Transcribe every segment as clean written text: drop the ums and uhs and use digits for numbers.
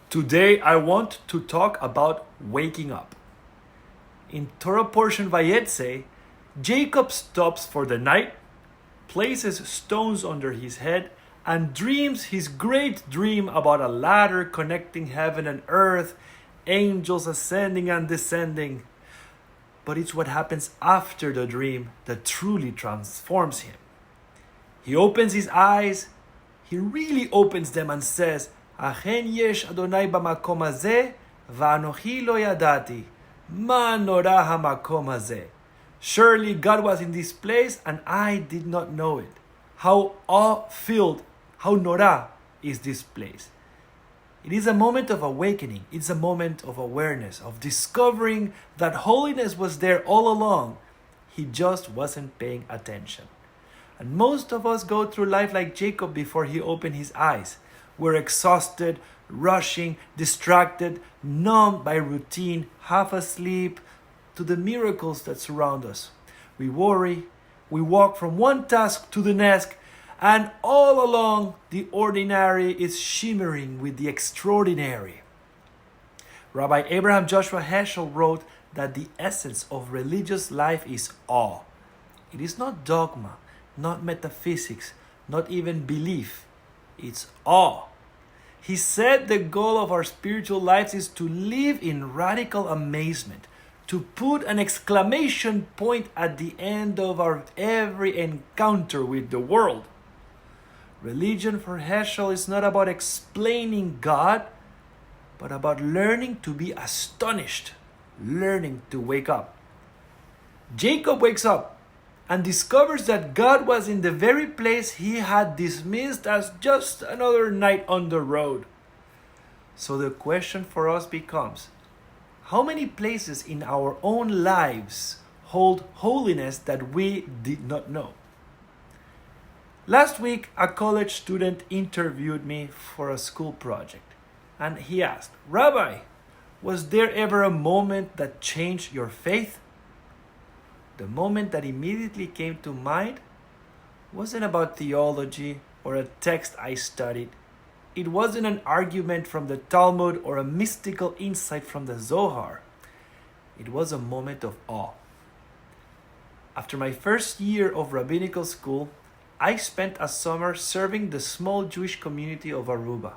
Today I want to talk about waking up. In Torah portion Vayetzei, Jacob stops for the night, places stones under his head, and dreams his great dream about a ladder connecting heaven and earth, angels ascending and descending. But it's what happens after the dream that truly transforms him. He opens his eyes, he really opens them and says, Achen yesh Adonai b'makom hazeh, va'anochi lo yadati. Ma nora hamakom hazeh. Surely God was in this place and I did not know it. How awe-filled, how nora is this place. It is a moment of awakening. It's a moment of awareness, of discovering that holiness was there all along. He just wasn't paying attention. And most of us go through life like Jacob before he opened his eyes. We're exhausted, rushing, distracted, numbed by routine, half asleep to the miracles that surround us. We worry, we walk from one task to the next, and all along the ordinary is shimmering with the extraordinary. Rabbi Abraham Joshua Heschel wrote that the essence of religious life is awe. It is not dogma, not metaphysics, not even belief. It's awe. He said the goal of our spiritual lives is to live in radical amazement, to put an exclamation point at the end of our every encounter with the world. Religion for Heschel is not about explaining God, but about learning to be astonished, learning to wake up. Jacob wakes up and discovers that God was in the very place he had dismissed as just another night on the road. So the question for us becomes, how many places in our own lives hold holiness that we did not know? Last week, a college student interviewed me for a school project, and he asked, Rabbi, was there ever a moment that changed your faith? The moment that immediately came to mind wasn't about theology or a text I studied. It wasn't an argument from the Talmud or a mystical insight from the Zohar. It was a moment of awe. After my first year of rabbinical school, I spent a summer serving the small Jewish community of Aruba.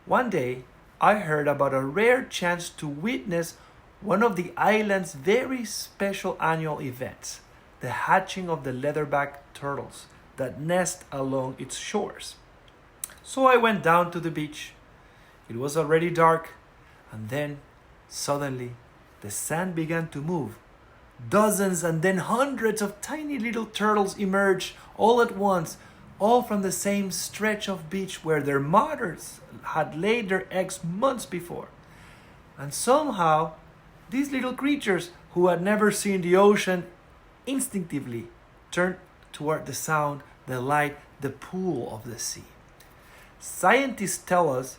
One day, I heard about a rare chance to witness one of the island's very special annual events, the hatching of the leatherback turtles that nest along its shores. So I went down to the beach. It was already dark, and then, suddenly, the sand began to move. Dozens and then hundreds of tiny little turtles emerged all at once, all from the same stretch of beach where their mothers had laid their eggs months before. And somehow, these little creatures who had never seen the ocean instinctively turned toward the sound, the light, the pool of the sea. Scientists tell us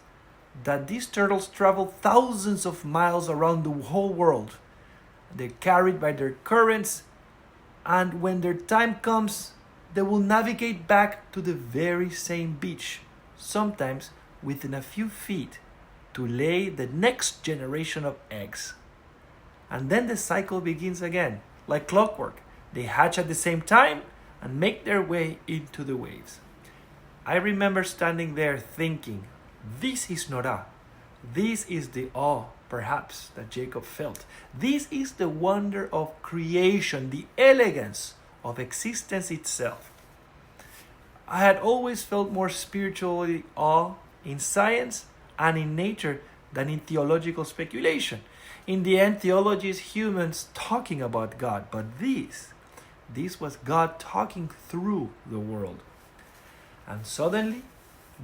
that these turtles travel thousands of miles around the whole world. They're carried by their currents, and when their time comes, they will navigate back to the very same beach, sometimes within a few feet, to lay the next generation of eggs. And then the cycle begins again, like clockwork. They hatch at the same time and make their way into the waves. I remember standing there thinking, this is Nora. This is the awe, perhaps, that Jacob felt. This is the wonder of creation, the elegance of existence itself. I had always felt more spiritually awe in science and in nature than in theological speculation. In the end, theology is humans talking about God, but this was God talking through the world. And suddenly,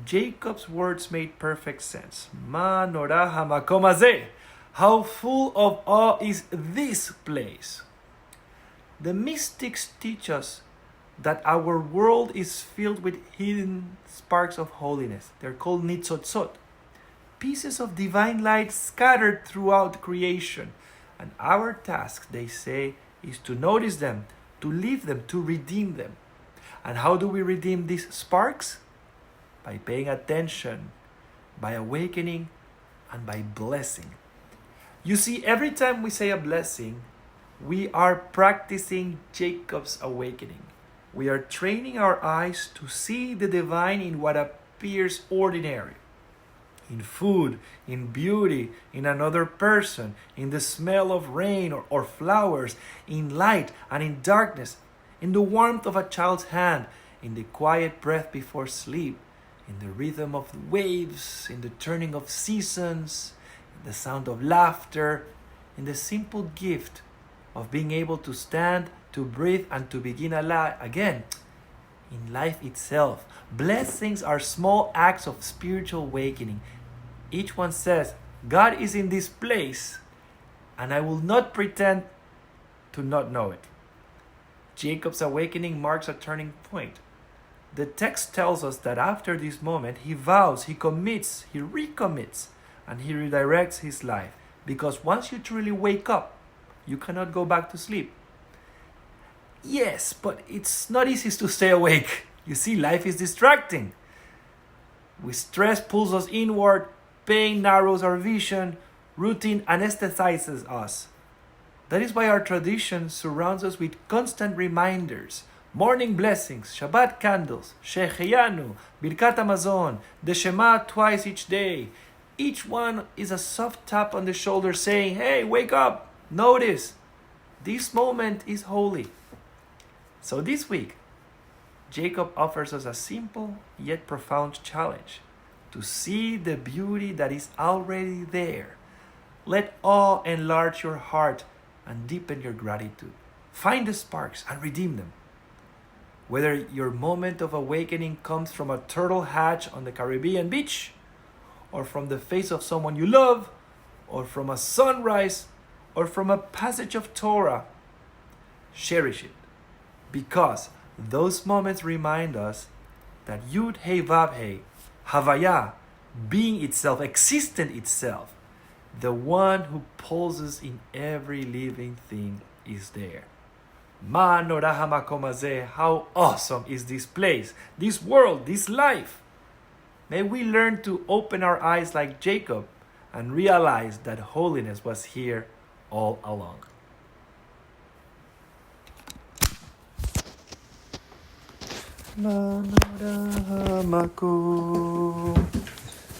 Jacob's words made perfect sense. Ma nora hamakom hazeh. How full of awe is this place? The mystics teach us that our world is filled with hidden sparks of holiness. They're called nitzotzot, pieces of divine light scattered throughout creation. And our task, they say, is to notice them, to live them, to redeem them. And how do we redeem these sparks? By paying attention, by awakening, and by blessing. You see, every time we say a blessing, we are practicing Jacob's awakening. We are training our eyes to see the divine in what appears ordinary. In food, in beauty, in another person, in the smell of rain or flowers, in light and in darkness, in the warmth of a child's hand, in the quiet breath before sleep, in the rhythm of the waves, in the turning of seasons, in the sound of laughter, in the simple gift of being able to stand, to breathe, and to begin again. In life itself, blessings are small acts of spiritual awakening. Each one says, God is in this place, and I will not pretend to not know it. Jacob's awakening marks a turning point. The text tells us that after this moment, he vows, he commits, he recommits, and he redirects his life. Because once you truly wake up, you cannot go back to sleep. Yes, but it's not easy to stay awake. You see, life is distracting. Stress pulls us inward, pain narrows our vision, routine anesthetizes us. That is why our tradition surrounds us with constant reminders, morning blessings, Shabbat candles, Sheheyanu, Birkat Hamazon, the Shema twice each day. Each one is a soft tap on the shoulder saying, hey, wake up, notice, this moment is holy. So this week, Jacob offers us a simple yet profound challenge to see the beauty that is already there. Let awe enlarge your heart and deepen your gratitude. Find the sparks and redeem them. Whether your moment of awakening comes from a turtle hatch on the Caribbean beach, or from the face of someone you love, or from a sunrise, or from a passage of Torah, cherish it. Because those moments remind us that Yud Hey Vav Hey, Havaya, being itself, existent itself, the one who pulses in every living thing is there. Ma Norah Hamakom Hazeh, how awesome is this place, this world, this life. May we learn to open our eyes like Jacob and realize that holiness was here all along. Ma Norah Hamakom,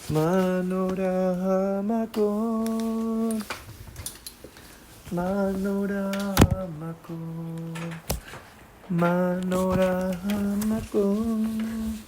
Ma Norah Hamakom, Ma Norah Hamakom, Ma Norah Hamakom.